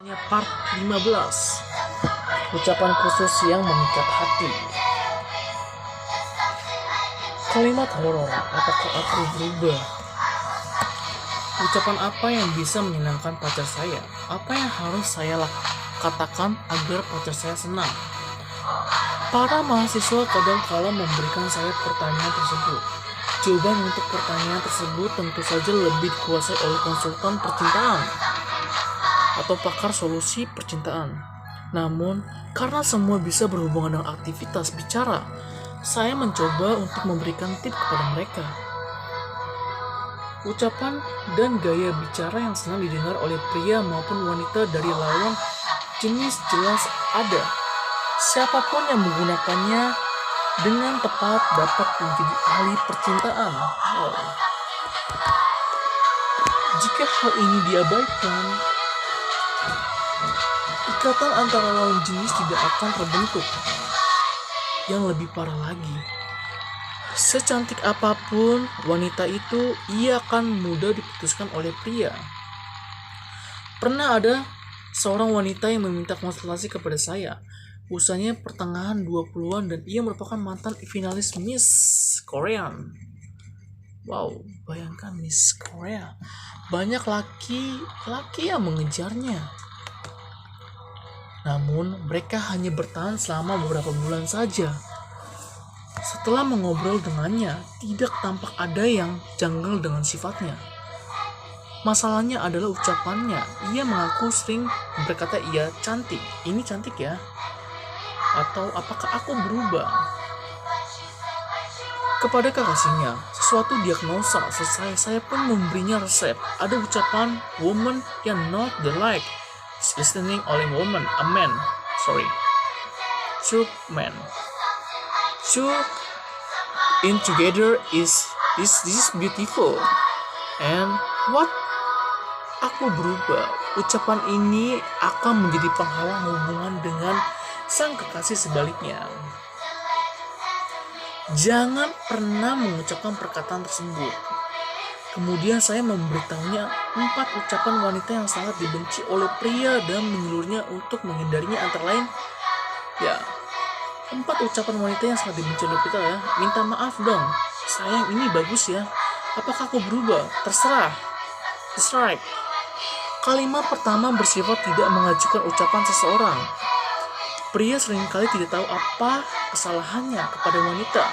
Part 15. Ucapan khusus yang memikat hati. Kalimat horor, apakah aku berubah? Ucapan apa yang bisa menyenangkan pacar saya? Apa yang harus saya katakan agar pacar saya senang? Para mahasiswa kadang-kala memberikan saya pertanyaan tersebut. Jawaban untuk pertanyaan tersebut tentu saja lebih dikuasai oleh konsultan percintaan atau pakar solusi percintaan. Namun, karena semua bisa berhubungan dengan aktivitas bicara, saya mencoba untuk memberikan tips kepada mereka. Ucapan dan gaya bicara yang senang didengar oleh pria maupun wanita dari lawan jenis jelas ada. Siapapun yang menggunakannya dengan tepat dapat menjadi ahli percintaan. Jika hal ini diabaikan, ikatan antara lawan jenis tidak akan terbentuk. Yang lebih parah lagi, secantik apapun wanita itu, ia akan mudah diputuskan oleh pria. Pernah ada seorang wanita yang meminta konsultasi kepada saya. Usianya pertengahan 20-an dan ia merupakan mantan finalis Miss Korean. Wow, bayangkan Miss Korea. Banyak laki-laki yang mengejarnya. Namun, mereka hanya bertahan selama beberapa bulan saja. Setelah mengobrol dengannya, tidak tampak ada yang janggal dengan sifatnya. Masalahnya adalah ucapannya. Ia mengaku sering berkata, "Iya, cantik. Ini cantik ya." Atau, "Apakah aku berubah?" Kepada kekasihnya, sesuatu diagnosa. Selesai, saya pun memberinya resep. Ada ucapan, "Woman can not the like. Listening only woman, a man, two men. Two in together is this is beautiful." And what? Aku berubah. Ucapan ini akan menjadi penghalang hubungan dengan sang kekasih sebaliknya. Jangan pernah mengucapkan perkataan tersebut. Kemudian saya memberitahunya 4 ucapan wanita yang sangat dibenci oleh pria dan menyuruhnya untuk menghindarinya, antara lain 4 ucapan wanita yang sangat dibenci oleh pria ya. "Minta maaf dong, sayang, ini bagus ya. Apakah aku berubah? Terserah." Dislike. Kalimat pertama bersifat tidak mengajukan ucapan seseorang. Pria seringkali tidak tahu apa kesalahannya kepada wanita.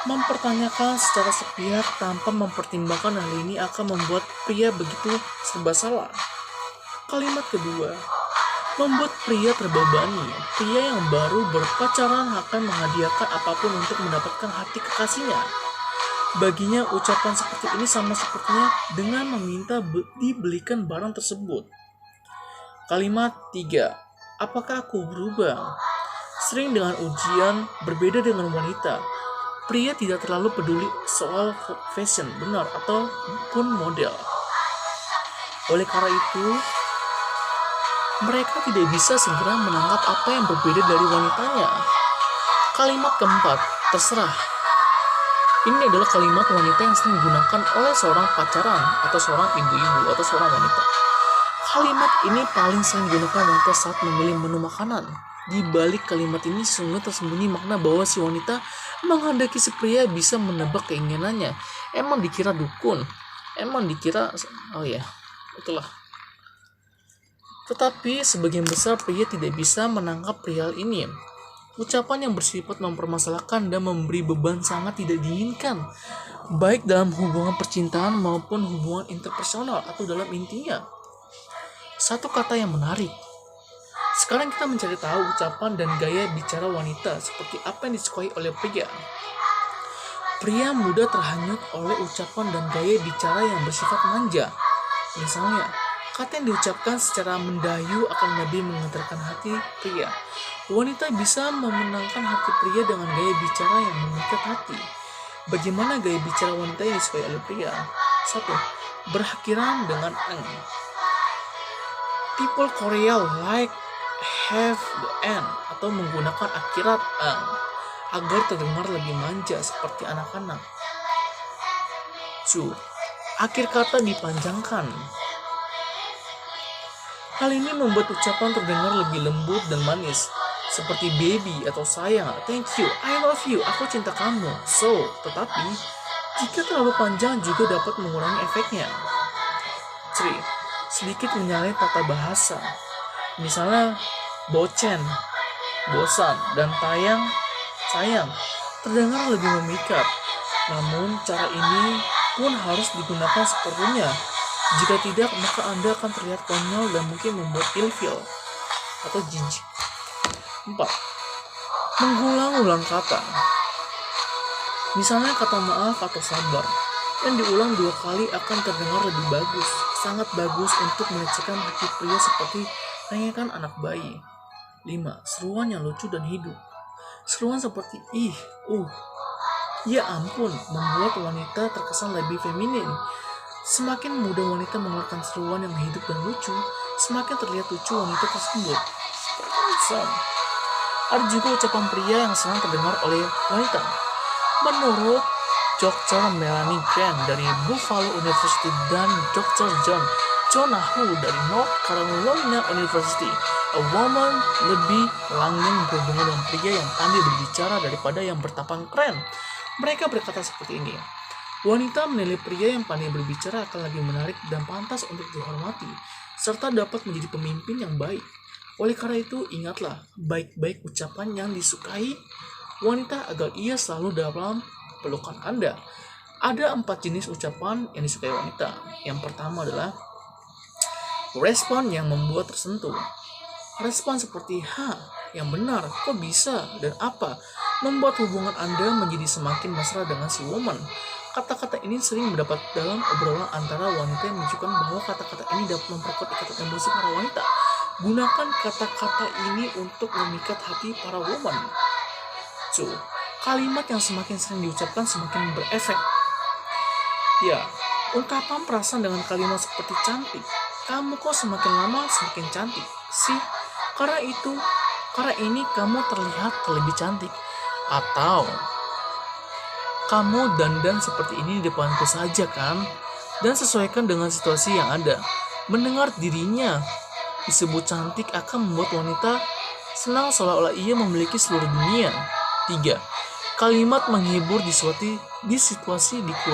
Mempertanyakan secara sepihak tanpa mempertimbangkan hal ini akan membuat pria begitu serba salah. Kalimat kedua membuat pria terbebani. Pria yang baru berpacaran akan menghadiahkan apapun untuk mendapatkan hati kekasihnya. Baginya ucapan seperti ini sama sepertinya dengan meminta dibelikan barang tersebut. Kalimat 3, apakah aku berubah? Sering dengan ujian berbeda dengan wanita. Pria tidak terlalu peduli soal fashion, benar ataupun model. Oleh karena itu, mereka tidak bisa segera menangkap apa yang berbeda dari wanitanya. Kalimat keempat, terserah. Ini adalah kalimat wanita yang sering digunakan oleh seorang pacaran atau seorang ibu-ibu atau seorang wanita. Kalimat ini paling sering digunakan wanita saat memilih menu makanan. Di balik kalimat ini sungguh tersembunyi makna bahwa si wanita menghendaki si pria bisa menebak keinginannya. Emang dikira dukun? Emang dikira, itulah. Tetapi sebagian besar pria tidak bisa menangkap perihal ini. Ucapan yang bersifat mempermasalahkan dan memberi beban sangat tidak diinginkan, baik dalam hubungan percintaan maupun hubungan interpersonal atau dalam intinya. Satu kata yang menarik. Sekarang kita mencari tahu ucapan dan gaya bicara wanita seperti apa yang disukai oleh pria. Pria mudah terhanyut oleh ucapan dan gaya bicara yang bersifat manja. Misalnya, kata yang diucapkan secara mendayu akan lebih menggetarkan hati pria. Wanita bisa memenangkan hati pria dengan gaya bicara yang memikat hati. Bagaimana gaya bicara wanita yang disukai oleh pria? 1. Berakhiran dengan ang. People Korea like have the end atau menggunakan akhirat ang agar terdengar lebih manja seperti anak-anak. 2. Akhir kata dipanjangkan. Hal ini membuat ucapan terdengar lebih lembut dan manis, seperti baby atau sayang, thank you, I love you, aku cinta kamu. So, tetapi jika terlalu panjang juga dapat mengurangi efeknya. 3. Sedikit menyalahi tata bahasa. Misalnya bocen, bosan, dan sayang terdengar lebih memikat. Namun cara ini pun harus digunakan seperlunya. Jika tidak, maka Anda akan terlihat konyol dan mungkin membuat ilfil atau jijik. 4. Mengulang-ulang kata. Misalnya kata maaf atau sabar yang diulang 2 kali akan terdengar lebih bagus. Sangat bagus untuk melecehkan hati pria seperti rengekan anak bayi. 5. Seruan yang lucu dan hidup. Seruan seperti ih, ya ampun, membuat wanita terkesan lebih feminin. Semakin mudah wanita mengeluarkan seruan yang hidup dan lucu, semakin terlihat lucu wanita tersebut. Ada juga ucapan pria yang senang terdengar oleh wanita. Menurut Dr. Melanie Grant dari Buffalo University dan Dr. John Jonahu dari North Carolina University, a woman lebih langgeng berhubungan dengan pria yang pandai berbicara daripada yang bertampang keren. Mereka berkata seperti ini. Wanita menilai pria yang pandai berbicara akan lebih menarik dan pantas untuk dihormati, serta dapat menjadi pemimpin yang baik. Oleh karena itu, ingatlah baik-baik ucapan yang disukai wanita agar ia selalu dalam pelukan Anda. Ada 4 jenis ucapan yang disukai wanita. Yang pertama adalah respon yang membuat tersentuh. Respon seperti, yang benar, kok bisa, dan apa, membuat hubungan Anda menjadi semakin mesra dengan si woman. Kata-kata ini sering mendapat dalam obrolan antara wanita yang menunjukkan bahwa kata-kata ini dapat memperkuat ikatan emosi para wanita. Gunakan kata-kata ini untuk memikat hati para woman. 2. Kalimat yang semakin sering diucapkan semakin berefek. Ya, ungkapan perasaan dengan kalimat seperti cantik. Kamu kok semakin lama semakin cantik. Karena ini kamu terlihat lebih cantik. Atau kamu dandan seperti ini di depanku saja kan? Dan sesuaikan dengan situasi yang ada. Mendengar dirinya disebut cantik akan membuat wanita senang seolah-olah ia memiliki seluruh dunia. 3. Kalimat menghibur di situasi